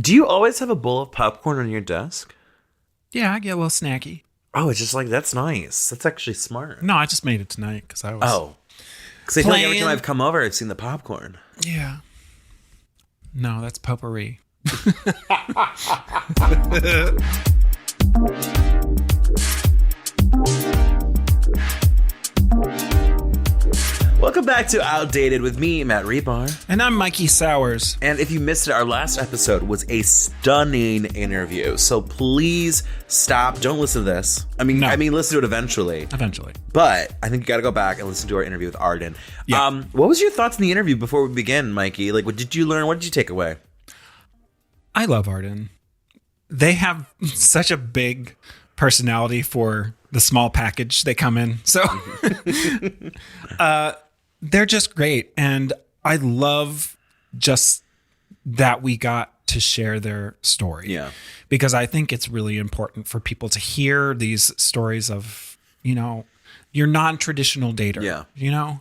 Do you always have a bowl of popcorn on your desk? Yeah, I get a little snacky. Oh, it's just like, that's nice. That's actually smart. No, I just made it tonight because I was. Oh. Because I feel like every time I've come over, I've seen the popcorn. Yeah. No, that's potpourri. Welcome back to Outdated with me, Matt Rebar. And I'm Mikey Sowers. And if you missed it, our last episode was a stunning interview. So please stop. Don't listen to this. I mean, listen to it eventually. Eventually. But I think you got to go back and listen to our interview with Arden. Yeah. What was your thoughts on the interview before we begin, Mikey? Like, what did you learn? What did you take away? I love Arden. They have such a big personality for the small package they come in. So they're just great. And I love just that we got to share their story. Yeah. Because I think it's really important for people to hear these stories of, your non-traditional dater. Yeah.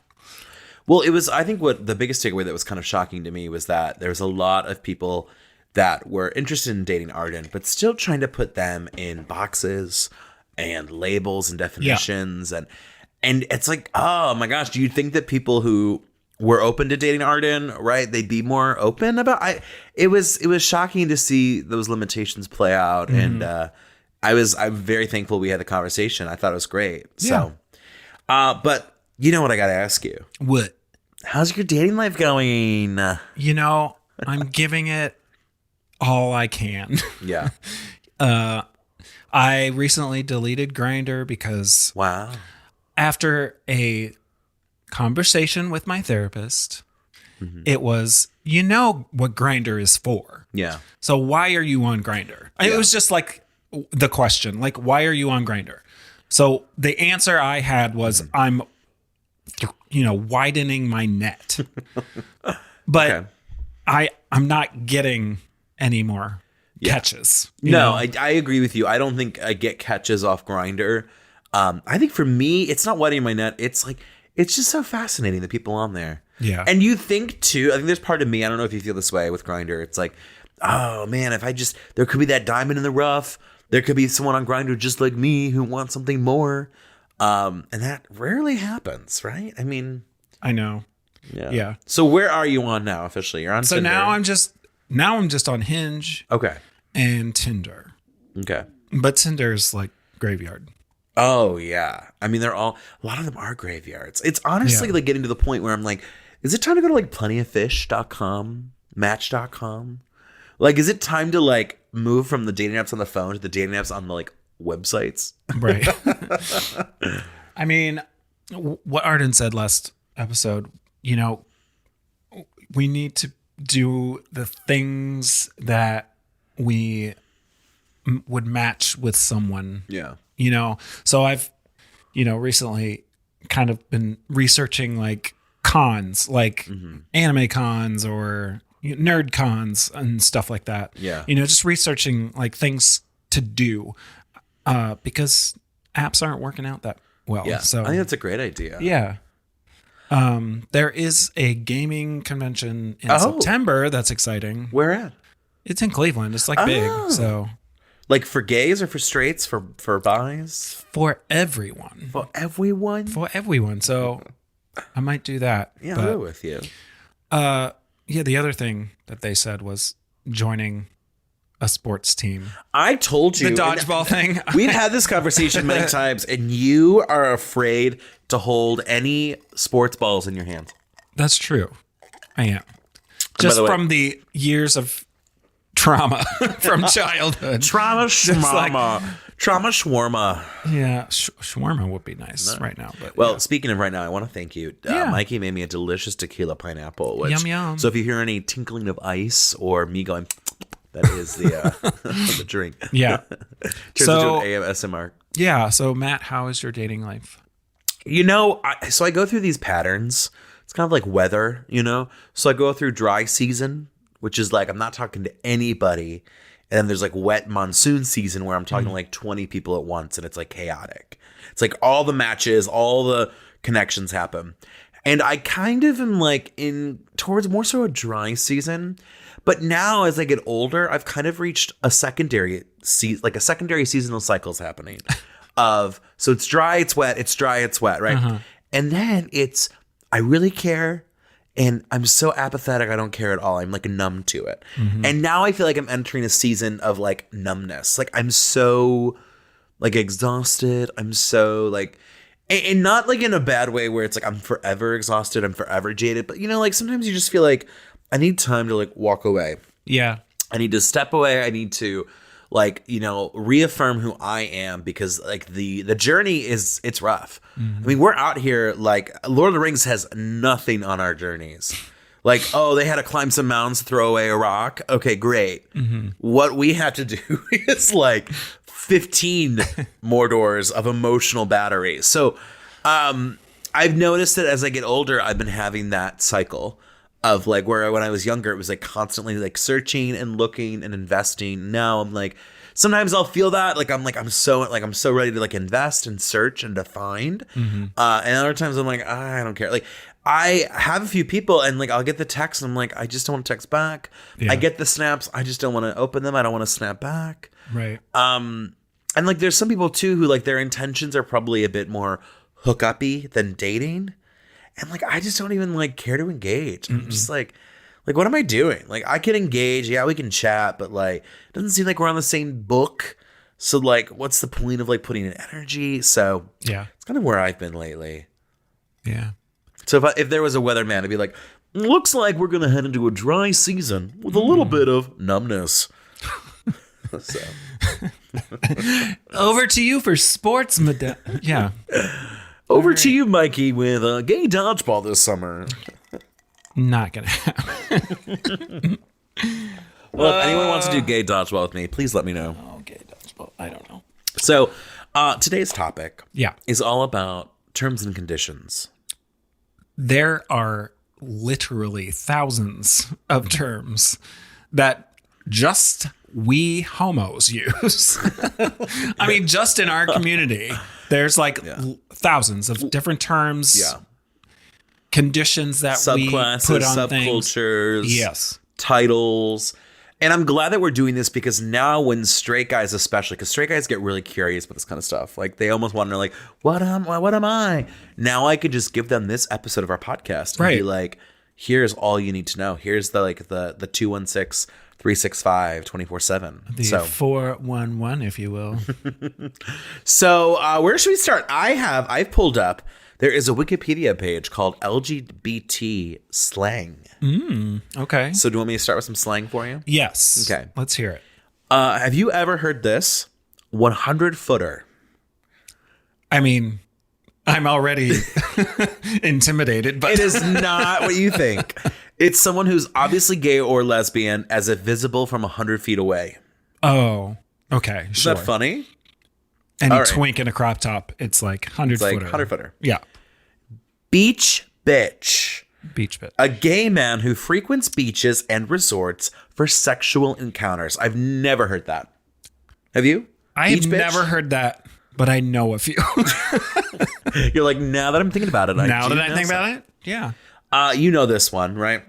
Well, I think what the biggest takeaway that was kind of shocking to me was that there's a lot of people that were interested in dating Arden, but still trying to put them in boxes and labels and definitions. Yeah. And it's like, oh my gosh, do you think that people who were open to dating Arden, right, they'd be more open about it was shocking to see those limitations play out. Mm-hmm. And I'm very thankful we had the conversation. I thought it was great. Yeah. So but you know what I gotta ask you? What? How's your dating life going? I'm giving it all I can. Yeah. I recently deleted Grindr because Wow. after a conversation with my therapist, Mm-hmm. it was, what Grindr is for. Yeah. So why are you on Grindr? Yeah. It was just like the question, like, why are you on Grindr? So the answer I had was, I'm, widening my net. But Okay. I'm not getting any more catches. I agree with you. I don't think I get catches off Grindr. I think for me, it's not wetting my net. It's like, it's just so fascinating, the people on there. Yeah. And you think too, I think there's part of me, I don't know if you feel this way with Grindr. It's like, oh man, there could be that diamond in the rough. There could be someone on Grindr just like me who wants something more. And that rarely happens, right? I mean, I know. Yeah. So where are you on now officially? You're on So Tinder. now I'm just on Hinge Okay. and Tinder. Okay. But Tinder's like graveyard. Oh yeah. I mean, a lot of them are graveyards. It's honestly like getting to the point where I'm like, is it time to go to like plentyoffish.com, match.com? Like, is it time to like move from the dating apps on the phone to the dating apps on the like websites? Right. I mean, what Arden said last episode, we need to do the things that we would match with someone. Yeah. So I've, recently kind of been researching like cons, like anime cons or nerd cons and stuff like that. Yeah. Just researching like things to do because apps aren't working out that well. Yeah. So I think that's a great idea. yeah. There is a gaming convention in Oh. September that's exciting. Where at? It's in Cleveland. It's like big. So Like for gays or for straights, for bis? for everyone. For everyone? For everyone. So I might do that. Yeah, But, I'll go with you. the other thing that they said was joining a sports team. I told you. The dodgeball thing. We've had this conversation many times, and you are afraid to hold any sports balls in your hand. That's true. I am. Just the way- from the years of trauma from childhood. Trauma like- shawarma. Trauma shawarma. Yeah, shawarma would be nice right now. But Well, yeah. speaking of right now, I want to thank you. Yeah. Mikey made me a delicious tequila pineapple. Which, Yum, yum. So if you hear any tinkling of ice or me going, that is the the drink. Yeah. Turns into an ASMR. Yeah. So Matt, how is your dating life? So I go through these patterns. It's kind of like weather, So I go through dry season, which is like I'm not talking to anybody. And then there's like wet monsoon season where I'm talking to like 20 people at once and it's like chaotic. It's like all the matches, all the connections happen. And I kind of am like towards more so a dry season, But now as I get older, I've kind of reached a secondary seasonal cycle's happening of, so it's dry, it's wet, it's dry, it's wet, right? And then it's, I really care. And I'm so apathetic, I don't care at all. I'm like numb to it. And now I feel like I'm entering a season of like numbness. Like I'm so like exhausted. I'm so like, and not like in a bad way where it's like I'm forever exhausted, I'm forever jaded. But you know, like sometimes you just feel like I need time to like walk away. Yeah. I need to step away. I need to like, you know, reaffirm who I am, because like the journey it's rough. I mean, we're out here like Lord of the Rings has nothing on our journeys. Like, oh, they had to climb some mountains to throw away a rock. Okay, great. What we have to do is like 15 more doors of emotional batteries. So I've noticed that as I get older, I've been having that cycle of like where when I was younger, it was like constantly like searching and looking and investing. Now I'm like, sometimes I'll feel that I'm so ready to like invest and search and to find. And other times I'm like, I don't care. Like I have a few people and like I'll get the text and I'm like, I just don't want to text back. I get the snaps, I just don't want to open them. I don't want to snap back. Right. And like there's some people too who like their intentions are probably a bit more hook-uppy than dating. And like I just don't even like care to engage. I'm just like what am I doing? Like I can engage, yeah, we can chat, but like it doesn't seem like we're on the same book. So like what's the point of like putting in energy? So Yeah. it's kind of where I've been lately. Yeah. So if there was a weatherman, it'd be like, looks like we're gonna head into a dry season with a little bit of numbness. So Over to you for sports, yeah. over to you, Mikey, with a gay dodgeball this summer. Not gonna happen. Well, if anyone wants to do gay dodgeball with me, please let me know. Oh, gay dodgeball. I don't know. So today's topic Yeah. is all about terms and conditions. There are literally thousands of terms that just we homos use. I mean, just in our community, there's like thousands of different terms, conditions that we Subclasses, put on subcultures, things. Yes. titles. And I'm glad that we're doing this because now when straight guys especially, because straight guys get really curious about this kind of stuff. Like they almost want to know like, what am I? Now I could just give them this episode of our podcast and be like, here's all you need to know. Here's the 216-365-24/7. The 411, if you will. So where should we start? I've pulled up. There is a Wikipedia page called LGBT slang. Okay. So do you want me to start with some slang for you? Yes. Okay. Let's hear it. Have you ever heard this? 100-footer. I mean, I'm already intimidated, but It is not what you think. It's someone who's obviously gay or lesbian as if visible from 100 feet away. Oh, okay. Is Sure. that funny? Any All right. twink in a crop top, it's like 100 It's like footer. 100-footer. Yeah. Beach bitch. Beach bit. A gay man who frequents beaches and resorts for sexual encounters. I've never heard that. Have you? I have Beach bitch? never heard that, but I know a few. You're like, now that I'm thinking about it, Now do that I know think some. about it, yeah. You know this one, right?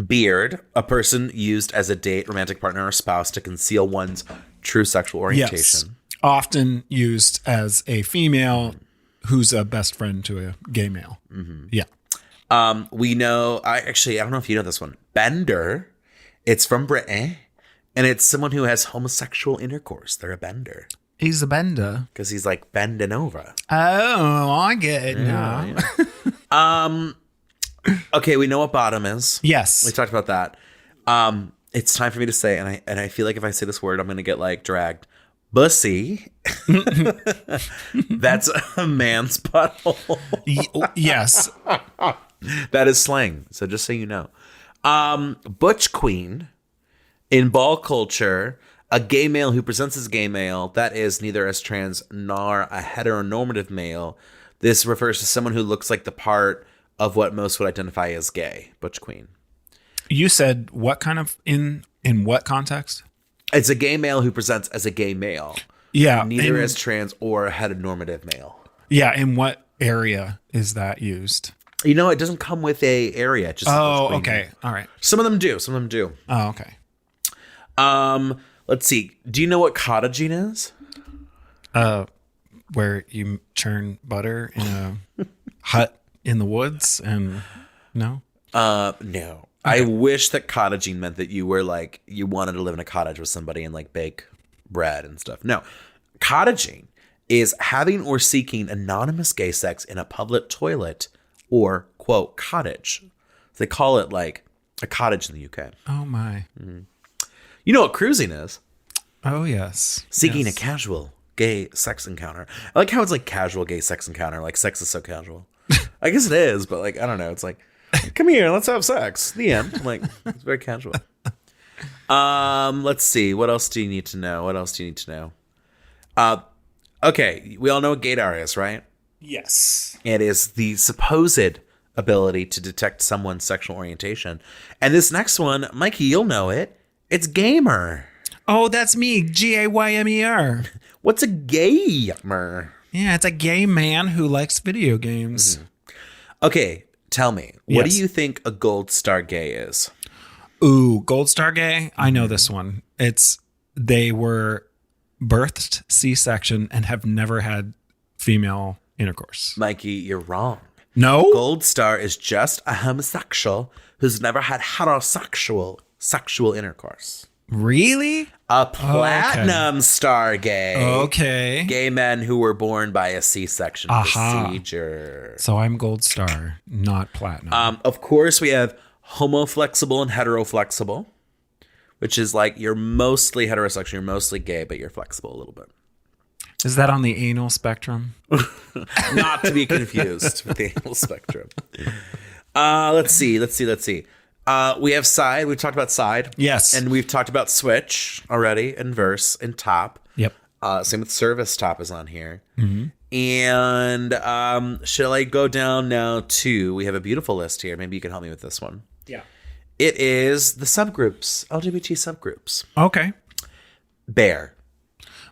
Beard, a person used as a date, romantic partner, or spouse to conceal one's true sexual orientation. Yes. Often used as a female who's a best friend to a gay male. Yeah. We know, I don't know if you know this one. Bender, it's from Britain, and it's someone who has homosexual intercourse. They're a bender. He's a bender. Because he's like bending over. Oh, I get it now. Okay, we know what bottom is. Yes. We talked about that. It's time for me to say, and I feel like if I say this word, I'm going to get like dragged. Bussy. That's a man's butthole. Yes. That is slang. So just so you know. Butch queen. In ball culture, a gay male who presents as gay male, that is neither as trans nor a heteronormative male. This refers to someone who looks like the part of what most would identify as gay. Butch queen. You said what kind of in what context? It's a gay male who presents as a gay male. Yeah. Neither as trans or a heteronormative male. Yeah. In what area is that used? You know, it doesn't come with a area. It just Oh, okay. All right. Some of them do. Some of them do. Oh, okay. Let's see. Do you know what cottaging is? Where you churn butter in a hut in the woods and no? No. Okay. I wish that cottaging meant that you were like you wanted to live in a cottage with somebody and like bake bread and stuff. No. Cottaging is having or seeking anonymous gay sex in a public toilet or quote cottage. They call it like a cottage in the UK. Oh my. You know what cruising is? Oh yes. Seeking Yes. a casual gay sex encounter. I like how it's like casual gay sex encounter. Like sex is so casual. I guess it is, but like I don't know. It's like, come here, let's have sex. The end. Like it's very casual. Let's see. What else do you need to know? What else do you need to know? Okay, we all know what gaydar is, right? Yes. It is the supposed ability to detect someone's sexual orientation. And this next one, Mikey, you'll know it. It's gamer. Oh, that's me. Gaymer. What's a gamer? Yeah, it's a gay man who likes video games. Okay, tell me, what Yes. do you think a gold star gay is? Ooh, Gold Star gay. I know this one. They were birthed C-section and have never had female intercourse. Mikey, you're wrong. No? Gold star is just a homosexual who's never had heterosexual sexual intercourse. Really? A platinum star gay. Okay. Gay men who were born by a C-section Aha. procedure. So I'm Gold Star, not platinum. Of course, we have homoflexible and heteroflexible, which is like you're mostly heterosexual, you're mostly gay, but you're flexible a little bit. Is that on the anal spectrum? Not to be confused with the anal spectrum. Let's see. We have side. We've talked about side. Yes. And we've talked about switch already, and verse, and top. Yep. Same with service. Top is on here. And shall I go down now to, we have a beautiful list here. Maybe you can help me with this one. Yeah. It is the subgroups, LGBT subgroups. Okay. Bear.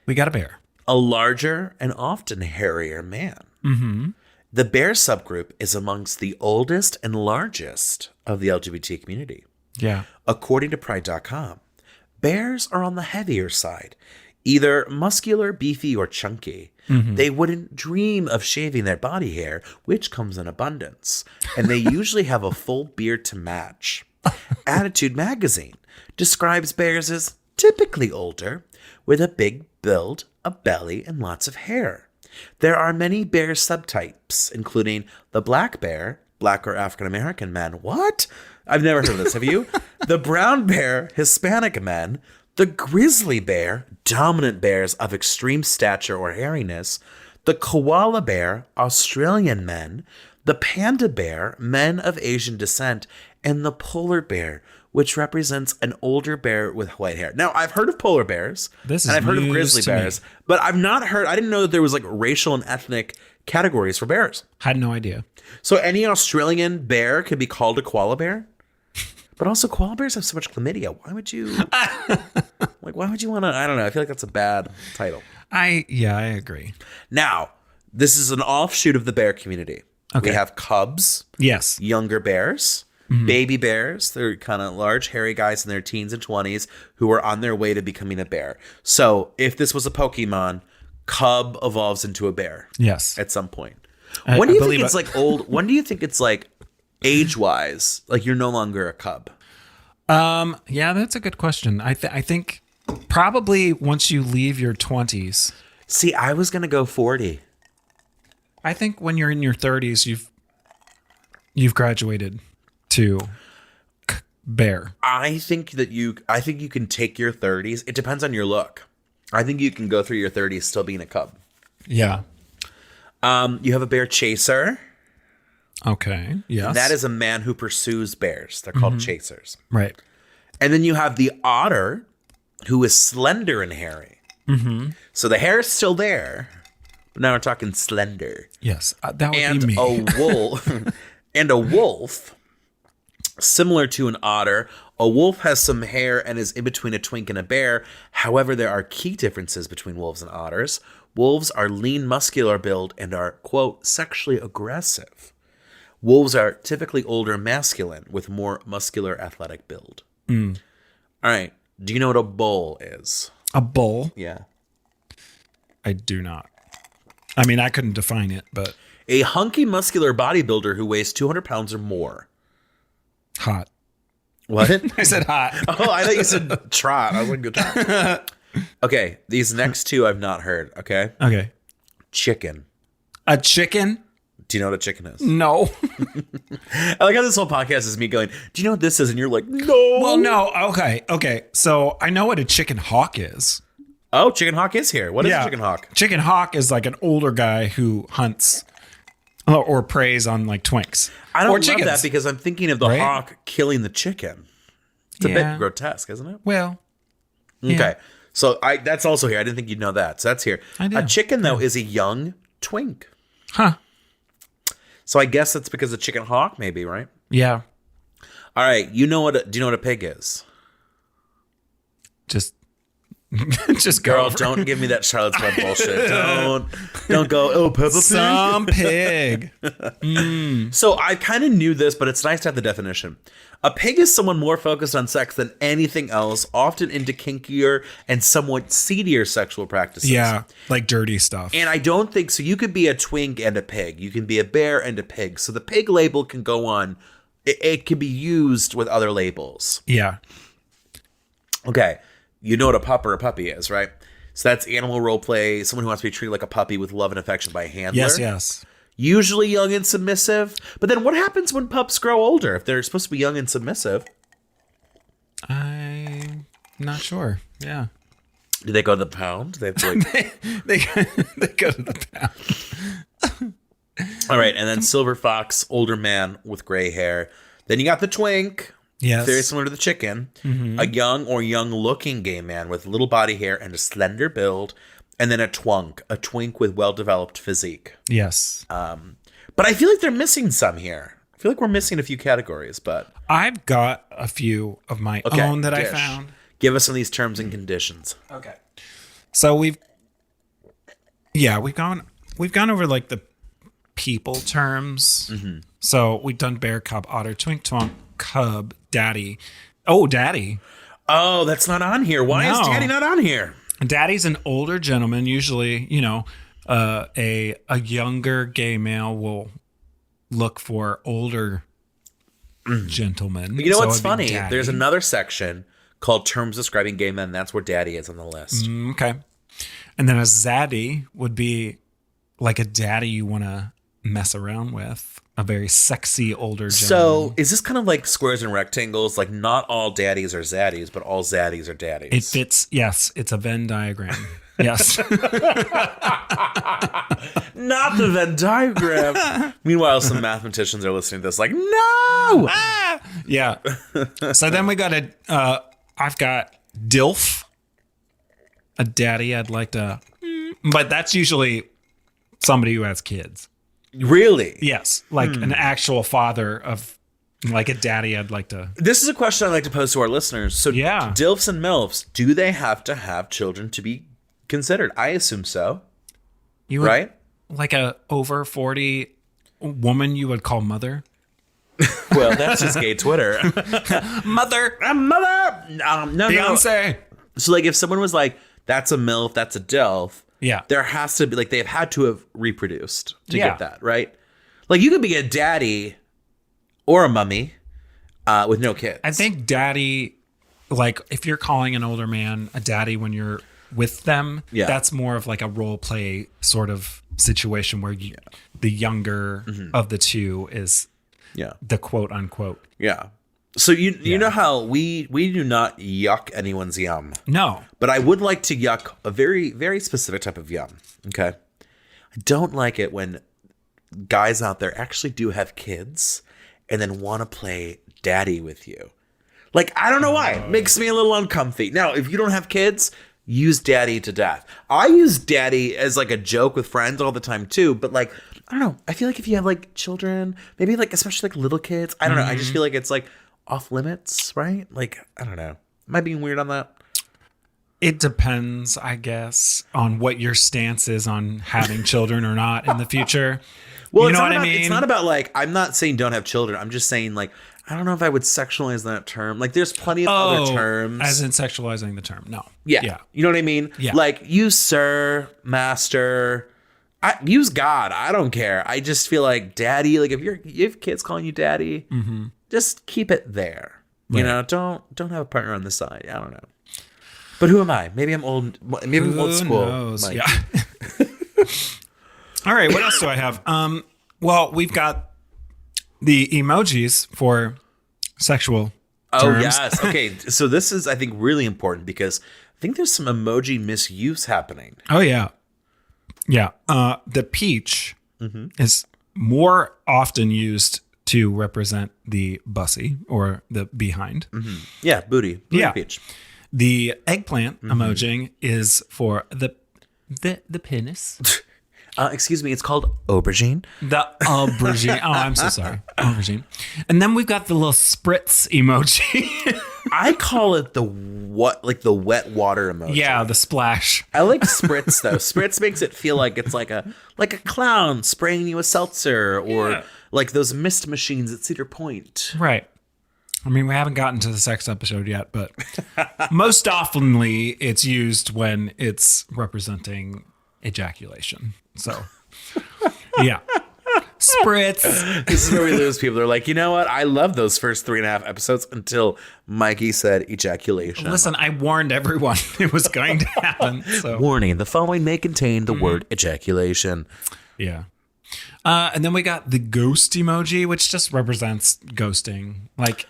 We got a bear. A larger and often hairier man. The bear subgroup is amongst the oldest and largest of the LGBT community. Yeah. According to Pride.com, bears are on the heavier side, either muscular, beefy, or chunky. They wouldn't dream of shaving their body hair, which comes in abundance, and they usually have a full beard to match. Attitude Magazine describes bears as typically older, with a big build, a belly, and lots of hair. There are many bear subtypes, including the black bear, black or African American men. What? I've never heard of this. Have you? The brown bear, Hispanic men. The grizzly bear, dominant bears of extreme stature or hairiness. The koala bear, Australian men. The panda bear, men of Asian descent. And the polar bear, which represents an older bear with white hair. Now, I've heard of polar bears, This is and I've heard of news grizzly to me. bears, but I've not heard, I didn't know that there was like racial and ethnic categories for bears. Had no idea. So any Australian bear could be called a koala bear? But also koala bears have so much chlamydia. Why would you, why would you want to, I don't know. I feel like that's a bad title. I agree. Now, this is an offshoot of the bear community. Okay. We have cubs, Yes. younger bears, baby bears. They're kind of large, hairy guys in their teens and 20s who are on their way to becoming a bear. So if this was a Pokemon, cub evolves into a bear Yes. at some point. I When do you think believe it's it. like old? When do you think it's like age-wise, like you're no longer a cub? Yeah, that's a good question. I think probably once you leave your 20s. See, I was going to go 40. I think when you're in your 30s, you've graduated to bear. I think you can take your 30s. It depends on your look. I think you can go through your 30s still being a cub. Yeah. You have a bear chaser. Okay. Yes. That is a man who pursues bears. They're called chasers. right. And then you have the otter, who is slender and hairy. So the hair is still there, but now we're talking slender. Yes. That would be And me. a wolf, and a wolf, similar to an otter. A wolf has some hair and is in between a twink and a bear. However, there are key differences between wolves and otters. Wolves are lean, muscular build and are, quote, sexually aggressive, Wolves are typically older and masculine with more muscular athletic build. All right. Do you know what a bull is? A bull? Yeah. I do not. I mean, I couldn't define it, but A hunky muscular bodybuilder who weighs 200 pounds or more. hot. What? I said hot. Oh, I thought you said trot. I was like, go trot. Okay, these next two I've not heard, okay? Okay. Chicken. A chicken? Do you know what a chicken is? No. I like how this whole podcast is me going, do you know what this is? And you're like, no. Well, no. Okay. So I know what a chicken hawk is. Oh, Chicken Hawk is here. What is a chicken hawk? Chicken hawk is like an older guy who hunts or preys on like twinks. I don't or love chickens. that because I'm thinking of the Right? hawk killing the chicken. It's a Yeah. bit grotesque, isn't it? Well, Okay. So that's also here. I didn't think you'd know that. So that's here. I do. A chicken, though, is a young twink. huh? So I guess that's because of chicken hawk, maybe, right? Yeah. All right. Do you know what a pig is? Just go. Girl, don't give me that Charlotte's Web bullshit. Don't go, oh, Peppa Pig. Some pig. So I kind of knew this, but it's nice to have the definition. A pig is someone more focused on sex than anything else, often into kinkier and somewhat seedier sexual practices. Yeah, like dirty stuff. And I don't think so. You could be a twink and a pig. You can be a bear and a pig. So the pig label can go on. It can be used with other labels. Yeah. Okay. You know what a pup or a puppy is, right? So that's animal role play. Someone who wants to be treated like a puppy with love and affection by a handler. Yes. Usually young and submissive. But then what happens when pups grow older? If they're supposed to be young and submissive, I'm not sure. Yeah. do they go to the pound? They have to like... They go to the pound. All right. And then silver fox, older man with gray hair. Then you got the twink. Yes. Very similar to the chicken. A young or young-looking gay man with little body hair and a slender build. And then a twink with well-developed physique. Yes. But I feel like they're missing some here. I feel like we're missing a few categories, but... I've got a few of my own that I dish. found. Give us some of these terms and conditions. Okay. So we've gone over like the people terms. So we've done bear, cub, otter, twink, twonk, cub, daddy. Oh, daddy. Oh, that's not on here. Why is No. daddy not on here? Daddy's an older gentleman. Usually, a younger gay male will look for older gentlemen. You know So what's it'd be funny? daddy. There's another section called terms describing gay men. That's where daddy is on the list. Okay. And then a zaddy would be like a daddy you want to mess around with. A very sexy older gentleman. So is this kind of like squares and rectangles? Like not all daddies are zaddies, but all zaddies are daddies. It fits. Yes, it's a Venn diagram. Yes. Not the Venn diagram. Meanwhile, some mathematicians are listening to this like, no! Ah! Yeah. So then we got I've got DILF. A daddy I'd like to... But that's usually somebody who has kids. Really? Yes. Like an actual father of... Like a daddy I'd like to... This is a question I'd like to pose to our listeners. So Yeah. DILFs and MILFs, do they have to have children to be considered? I assume so. You would, Right? Like a over 40 woman you would call mother? Well, that's just gay Twitter. Mother! Mother! No. Beyonce! So like if someone was like, that's a MILF, that's a DILF, Yeah. there has to be, like, they've had to have reproduced to Yeah. get that, right? Like you could be a daddy or a mummy with no kids. I think daddy, like if you're calling an older man a daddy when you're with them, Yeah. that's more of like a role play sort of situation where the younger of the two is Yeah. the quote unquote. Yeah. So you know how we do not yuck anyone's yum. No. But I would like to yuck a very, very specific type of yum. Okay. I don't like it when guys out there actually do have kids and then want to play daddy with you. Like, I don't know why. It makes me a little uncomfy. Now, if you don't have kids, use daddy to death. I use daddy as like a joke with friends all the time too. But like, I don't know. I feel like if you have like children, maybe like especially like little kids, I don't know. I just feel like it's like off limits, right? Like, I don't know. Am I being weird on that? It depends, I guess, on what your stance is on having children or not in the future. Well, You know what I about, mean? It's not about like, I'm not saying don't have children. I'm just saying like, I don't know if I would sexualize that term. Like there's plenty of other terms. As in sexualizing the term. No. Yeah. You know what I mean? Yeah. Like use sir, master, use God. I don't care. I just feel like daddy, like if you have kids calling you daddy, just keep it there. Right. You know, don't have a partner on the side. I don't know. But who am I? Maybe I'm old. Maybe I'm old school. Knows? Mike. Yeah. All right. What else do I have? Well, we've got the emojis for sexual terms. Yes. Okay. So this is, I think, really important because I think there's some emoji misuse happening. Oh, yeah. Yeah. The peach is more often used to represent the bussy or the behind. Yeah. Booty Yeah. peach. The eggplant emoji is for the penis. Excuse me. It's called aubergine. The aubergine. Oh, I'm so sorry. Aubergine. And then we've got the little spritz emoji. I call it the wet water emoji. Yeah, the splash. I like spritz though. Spritz makes it feel like it's like a clown spraying you a seltzer or like those mist machines at Cedar Point. Right. I mean, we haven't gotten to the sex episode yet, but most oftenly it's used when it's representing ejaculation. So, yeah. Spritz. This is where we lose people. They're like, you know what? I love those first 3.5 episodes until Mikey said ejaculation. Listen, I warned everyone it was going to happen. So. Warning, the following may contain the word ejaculation. Yeah. And then we got the ghost emoji, which just represents ghosting. Like,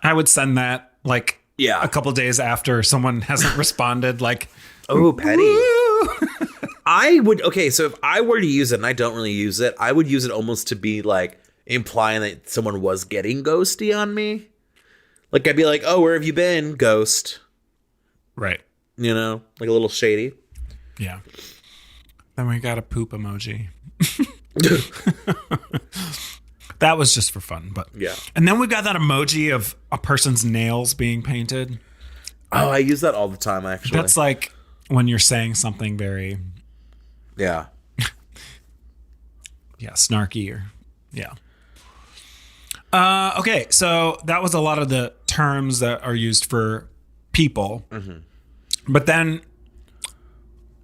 I would send that like a couple days after someone hasn't responded. Like, oh, petty. I would, okay, so if I were to use it, and I don't really use it, I would use it almost to be like implying that someone was getting ghosty on me. Like I'd be like, oh, where have you been, ghost? Right. You know, like a little shady. Yeah. Then we got a poop emoji. That was just for fun, but yeah. And then we got that emoji of a person's nails being painted. Oh, I use that all the time, actually. That's like when you're saying something very, yeah, snarky or okay, so that was a lot of the terms that are used for people, but then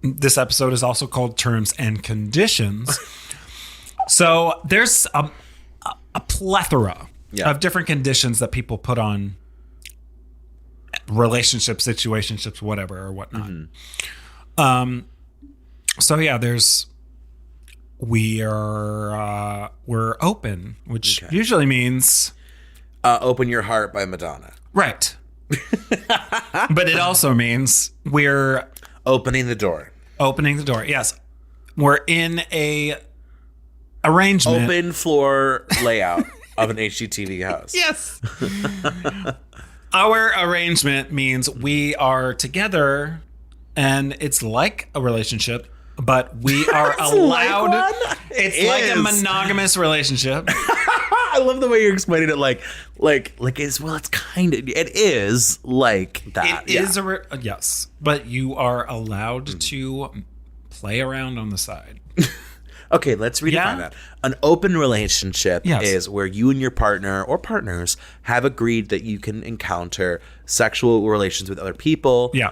this episode is also called Terms and Conditions. So there's a plethora of different conditions that people put on relationships, situationships, whatever or whatnot. So yeah, we're open, which usually means Open Your Heart by Madonna. right. But it also means we're opening the door. Opening the door. Yes. We're in a arrangement. Open floor layout of an HGTV house. Yes. Our arrangement means we are together and it's like a relationship, but we are allowed. It's like a monogamous relationship. I love the way you're explaining it. Like it's, well, it's kind of, it is like that. It is yes, but you are allowed to play around on the side. Okay, let's redefine that. An open relationship is where you and your partner or partners have agreed that you can encounter sexual relations with other people. Yeah.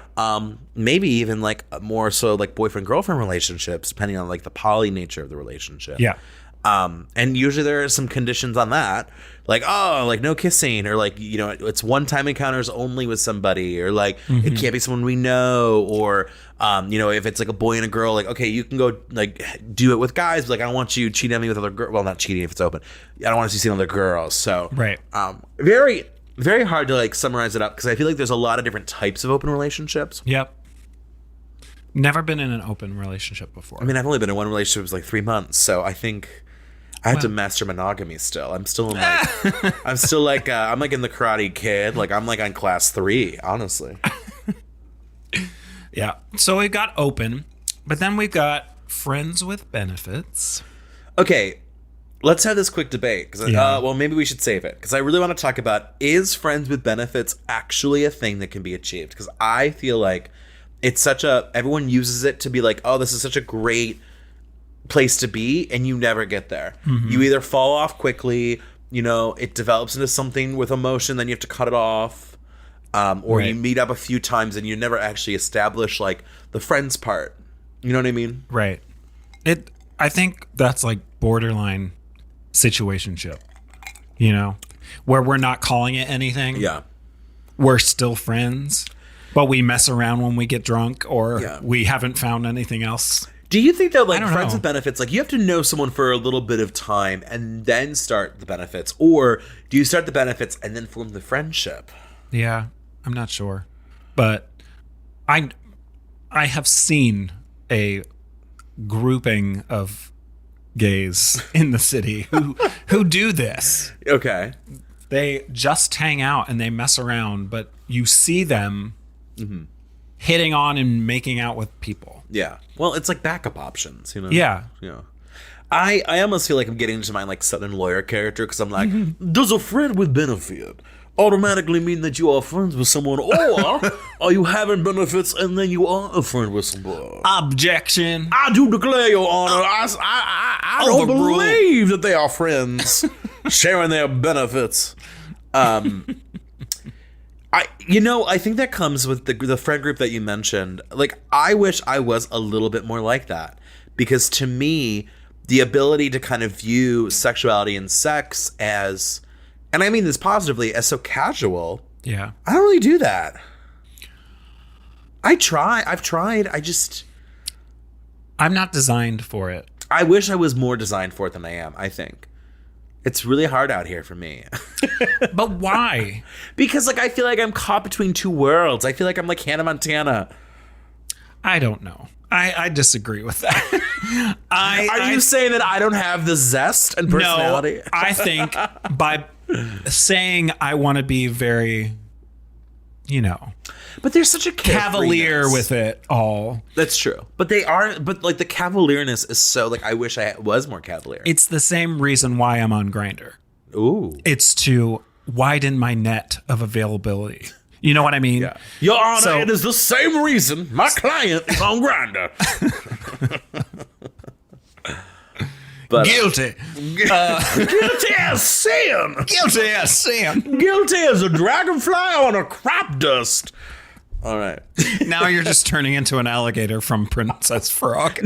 Maybe even like more so like boyfriend-girlfriend relationships, depending on like the poly nature of the relationship. Yeah. And usually there are some conditions on that, like, oh, like no kissing, or like, you know, it's one-time encounters only with somebody, or like it can't be someone we know, or you know, if it's like a boy and a girl, like, okay, you can go like do it with guys, but like I don't want you cheating on me with other girls. Well, not cheating if it's open. I don't want to see other girls. So right. Very, very hard to like summarize it up because I feel like there's a lot of different types of open relationships. Yep. Never been in an open relationship before. I mean, I've only been in one relationship. It was like 3 months, so I think I have to master monogamy still. I'm still in like, I'm still like, I'm like in the Karate Kid. Like I'm like on class 3, honestly. Yeah. So we got open, but then we've got friends with benefits. Okay, let's have this quick debate. Because well, maybe we should save it. Because I really want to talk about, is friends with benefits actually a thing that can be achieved? Because I feel like it's such a, everyone uses it to be like, oh, this is such a great place to be, and you never get there. You either fall off quickly, you know, it develops into something with emotion, then you have to cut it off, or you meet up a few times and you never actually establish like the friends part. You know what I mean? Right. I think that's like borderline situationship, you know, where we're not calling it anything. Yeah. We're still friends, but we mess around when we get drunk, or we haven't found anything else. Do you think that, like, friends know. with benefits, like, you have to know someone for a little bit of time and then start the benefits? Or do you start the benefits and then form the friendship? Yeah, I'm not sure. But I have seen a grouping of gays in the city who do this. Okay. They just hang out and they mess around, but you see them hitting on and making out with people. Yeah. Well, it's like backup options, you know? Yeah. Yeah. I almost feel like I'm getting into my, like, Southern lawyer character, because I'm like, does a friend with benefit automatically mean that you are friends with someone, or are you having benefits and then you are a friend with someone? Objection. I do declare, Your Honor, I don't believe that they are friends sharing their benefits. I think that comes with the friend group that you mentioned. Like, I wish I was a little bit more like that, because to me, the ability to kind of view sexuality and sex as, and I mean this positively, as so casual. Yeah. I don't really do that. I've tried. I'm not designed for it. I wish I was more designed for it than I am, I think. It's really hard out here for me. But why? Because, like, I feel like I'm caught between two worlds. I feel like I'm like Hannah Montana. I don't know. I disagree with that. Are you saying that I don't have the zest and personality? No, I think by saying I want to be very, But there's such a cavalier with it all. That's true. But they are, but like the cavalierness is so, like, I wish I was more cavalier. It's the same reason why I'm on Grindr. Ooh. It's to widen my net of availability. You know what I mean? Yeah. Your Honor, it is the same reason my client is on Grindr. But, guilty. Guilty as sin. Guilty as sin. Guilty as a dragonfly on a crop dust. All right. Now you're just turning into an alligator from Princess Frog.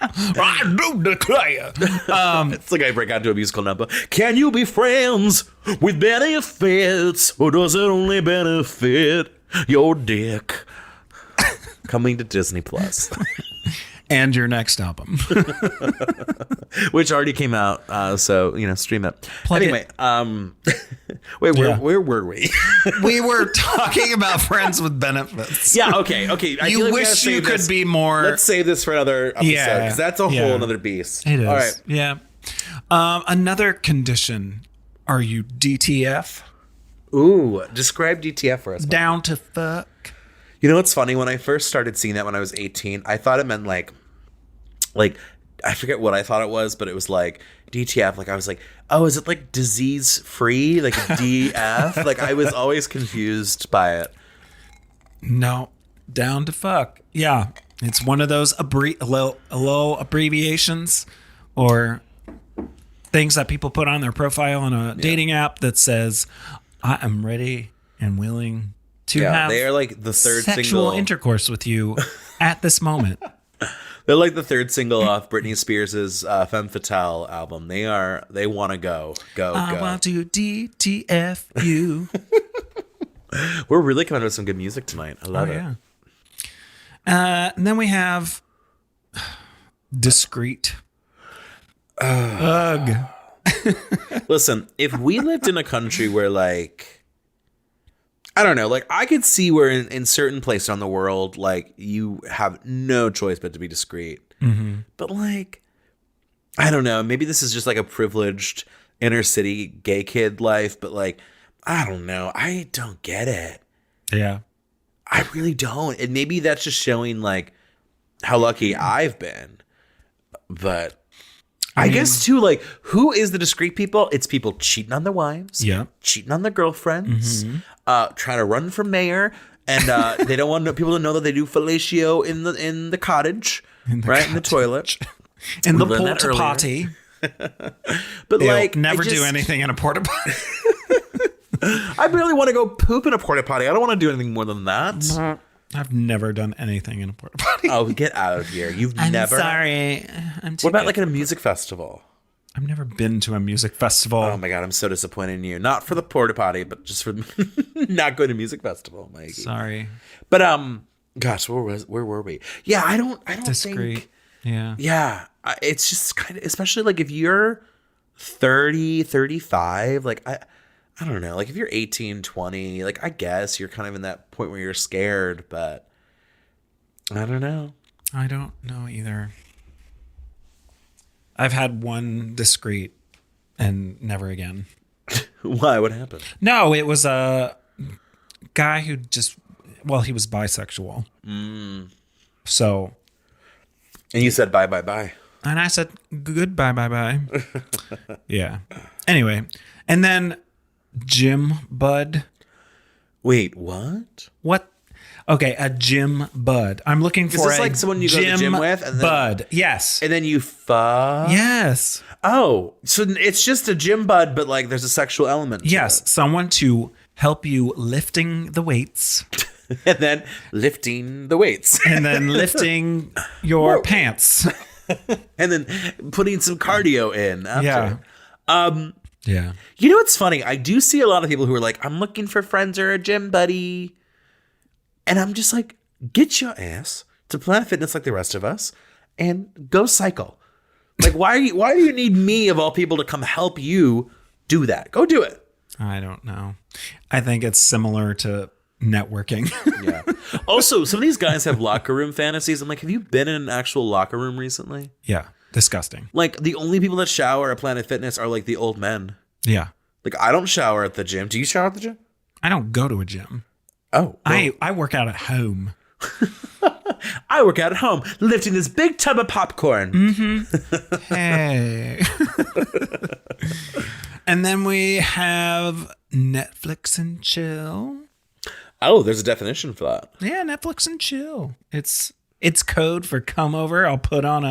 I do declare. It's like I break out into a musical number. Can you be friends with benefits, or does it only benefit your dick? Coming to Disney Plus. And your next album. Which already came out, so, stream it. Plug anyway, wait, where were we? We were talking about friends with benefits. Yeah, okay. You wish you could be more... Let's save this for another episode, because that's a whole other beast. It is. All right. Yeah. Another condition. Are you DTF? Ooh, describe DTF for us. Down to fuck. You know what's funny? When I first started seeing that when I was 18, I thought it meant like I forget what I thought it was, but it was like DTF. Like, I was like, oh, is it like disease free? Like DF? Like, I was always confused by it. No, down to fuck. Yeah, it's one of those low abbreviations or things that people put on their profile on a dating app that says, I am ready and willing to have they are like the third sexual single intercourse with you at this moment. They're like the third single off Britney Spears' Femme Fatale album. They want to go. I want to DTF you. We're really coming up with some good music tonight. I love it. Yeah. And then we have discreet. Ugh. Listen, if we lived in a country where, like, I don't know, like, I could see where in certain places on the world, like, you have no choice but to be discreet. Mm-hmm. But, like, I don't know, maybe this is just like a privileged inner city gay kid life, but, like, I don't know, I don't get it. Yeah. I really don't. And maybe that's just showing, like, how lucky I've been. But I guess too, like, who is the discreet people? It's people cheating on their wives, Yeah. cheating on their girlfriends, trying to run for mayor, and they don't want people to know that they do fellatio in the cottage, in the toilet, In the learned that porta potty. But like, Never do anything in a porta potty. I barely want to go poop in a porta potty. I don't want to do anything more than that. I've never done anything in a porta potty. Oh, get out of here! You've I'm never. sorry. What about like at a music festival? I've never been to a music festival. Oh my god, I'm so disappointed in you. Not for the porta potty, but just for not going to music festival, Mikey. Sorry. But gosh, where were we? Yeah, I don't Discreet. think. Yeah. Yeah, it's just kind of, especially like if you're 30, 35, like I don't know, like if you're 18, 20, like I guess you're kind of in that point where you're scared, but I don't know. I don't know either. I've had one discreet and never again. Why? What happened? No, it was a guy who he was bisexual. So. And you said bye, bye, bye. And I said, goodbye, bye, bye. Yeah. Anyway. And then gym bud. Wait, what? What? Okay, a gym bud. I'm looking for Is this like someone you go to the gym with? And then, bud. Yes. And then you fuck? Yes. Oh, so it's just a gym bud, but like there's a sexual element to Yes. it. Someone to help you lifting the weights. And then lifting the weights. And then lifting your pants. And then putting some cardio in after. Yeah. Yeah. You know what's funny? I do see a lot of people who are like, I'm looking for friends or a gym buddy. And I'm just like, get your ass to Planet Fitness like the rest of us and go cycle. Like, why do you need me of all people to come help you do that? Go do it. I don't know. I think it's similar to networking. Yeah. Also, some of these guys have locker room fantasies. I'm like, have you been in an actual locker room recently? Yeah. Disgusting. Like, the only people that shower at Planet Fitness are like the old men. Yeah. Like, I don't shower at the gym. Do you shower at the gym? I don't go to a gym. Oh. Well, I work out at home. I work out at home, lifting this big tub of popcorn. Hey. And then we have Netflix and chill. Oh, there's a definition for that. Yeah, Netflix and chill. It's code for come over. I'll put on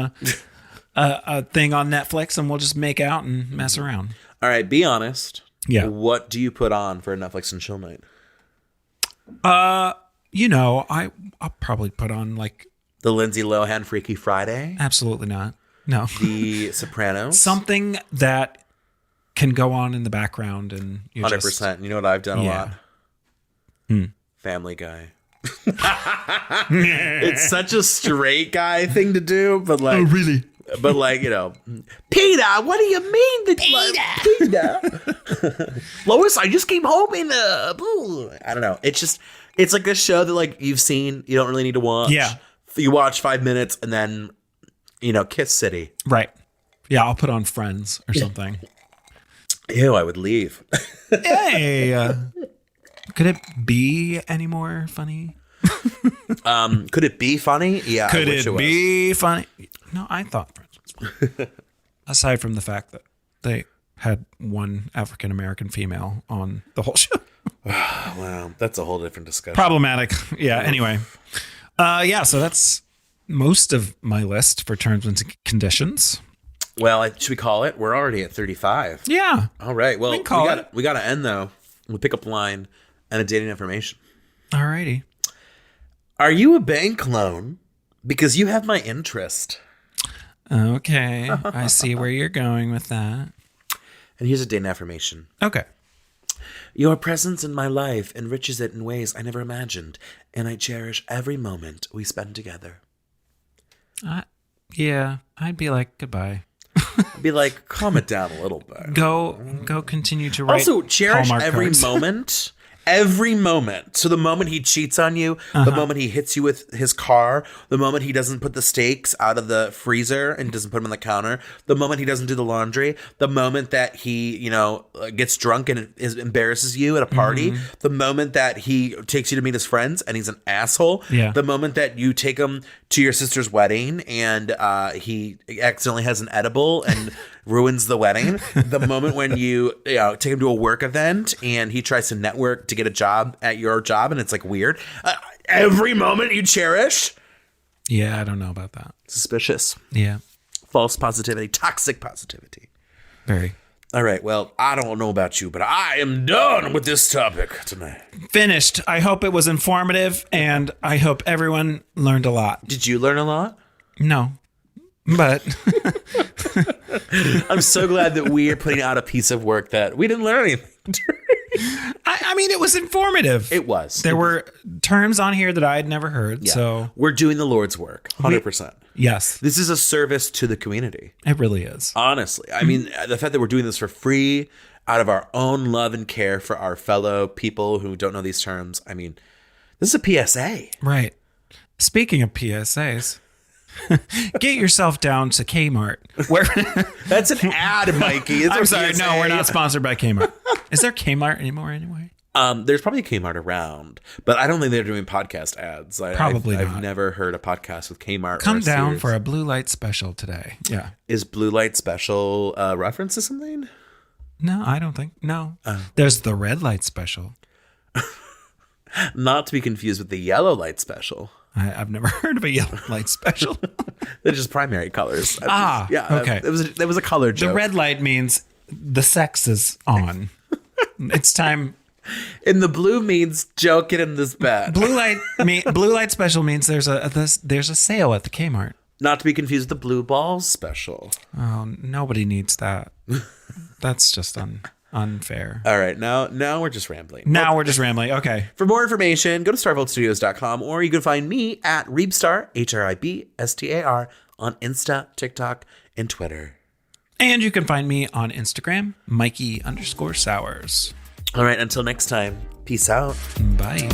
a thing on Netflix and we'll just make out and mess around. All right, be honest. Yeah. What do you put on for a Netflix and chill night? I'll probably put on like The Lindsay Lohan Freaky Friday? absolutely not. No. The Sopranos? Something that can go on in the background and you 100%. You know what I've done a Yeah. lot? Family Guy. It's such a straight guy thing to do, but like, really? but like, you know, Peter, what do you mean? Peter. Lois, I just came home in I don't know. It's like this show that like you've seen, you don't really need to watch. Yeah. You watch 5 minutes and then, Kiss City. Right. Yeah, I'll put on Friends or something. Ew, I would leave. Hey. Could it be any more funny? Could it be funny? Yeah. Could I wish it was. be funny? No, I thought Friends was funny. Aside from the fact that they had one African American female on the whole show. Wow, that's a whole different discussion. Problematic. Yeah, anyway. So that's most of my list for terms and conditions. Well, should we call it? We're already at 35. Yeah. All right. Well, We can call it. we got to end though. We'll pick up the line and a dating information. Alrighty. Are you a bank loan? Because you have my interest. Okay. I see where you're going with that. And here's a dating affirmation. Okay. Your presence in my life enriches it in ways I never imagined, and I cherish every moment we spend together. Yeah, I'd be like, goodbye. I'd be like, calm it down a little bit. Go continue to write Also, cherish Hallmark every cards. moment every moment. So the moment he cheats on you, the moment he hits you with his car, the moment he doesn't put the steaks out of the freezer and doesn't put them on the counter, the moment he doesn't do the laundry, the moment that he, gets drunk and embarrasses you at a party, the moment that he takes you to meet his friends and he's an asshole, the moment that you take him to your sister's wedding and he accidentally has an edible and ruins the wedding, the moment when you take him to a work event and he tries to network to get a job at your job and it's like weird. Every moment you cherish. Yeah, I don't know about that. Suspicious. Yeah. False positivity. Toxic positivity. Very. All right. Well, I don't know about you, but I am done with this topic tonight. Finished. I hope it was informative and I hope everyone learned a lot. Did you learn a lot? No. But I'm so glad that we are putting out a piece of work that we didn't learn anything. I mean, it was informative. It was. There were terms on here that I had never heard. Yeah. So we're doing the Lord's work. 100%. Yes. This is a service to the community. It really is. Honestly. I mean, the fact that we're doing this for free out of our own love and care for our fellow people who don't know these terms. I mean, this is a PSA. Right. Speaking of PSAs, get yourself down to Kmart. Where That's an ad, Mikey. It's I'm a sorry. PSA. No, we're not sponsored by Kmart. Is there Kmart anymore anyway? There's probably a Kmart around, but I don't think they're doing podcast ads. Probably not. I've never heard a podcast with Kmart. Come or a down Sears. for a blue light special today. Yeah. Is Blue Light Special a reference to something? No, I don't think. No. There's the red light special. Not to be confused with the Yellow Light Special. I've never heard of a yellow light special. They're just primary colors. Okay. It was a color joke. The red light means the sex is on. It's time. And the blue means Joe, get in this bed. Blue light special means there's a sale at the Kmart. Not to be confused with the Blue Balls Special. Oh, nobody needs that. That's just unfair. All right, now we're just rambling. Now we're just rambling. Okay. For more information, go to starvoltstudios.com or you can find me at Reebstar, HRIBSTAR, on Insta, TikTok, and Twitter. And you can find me on Instagram, Mikey_Sours. All right, until next time, peace out. Bye.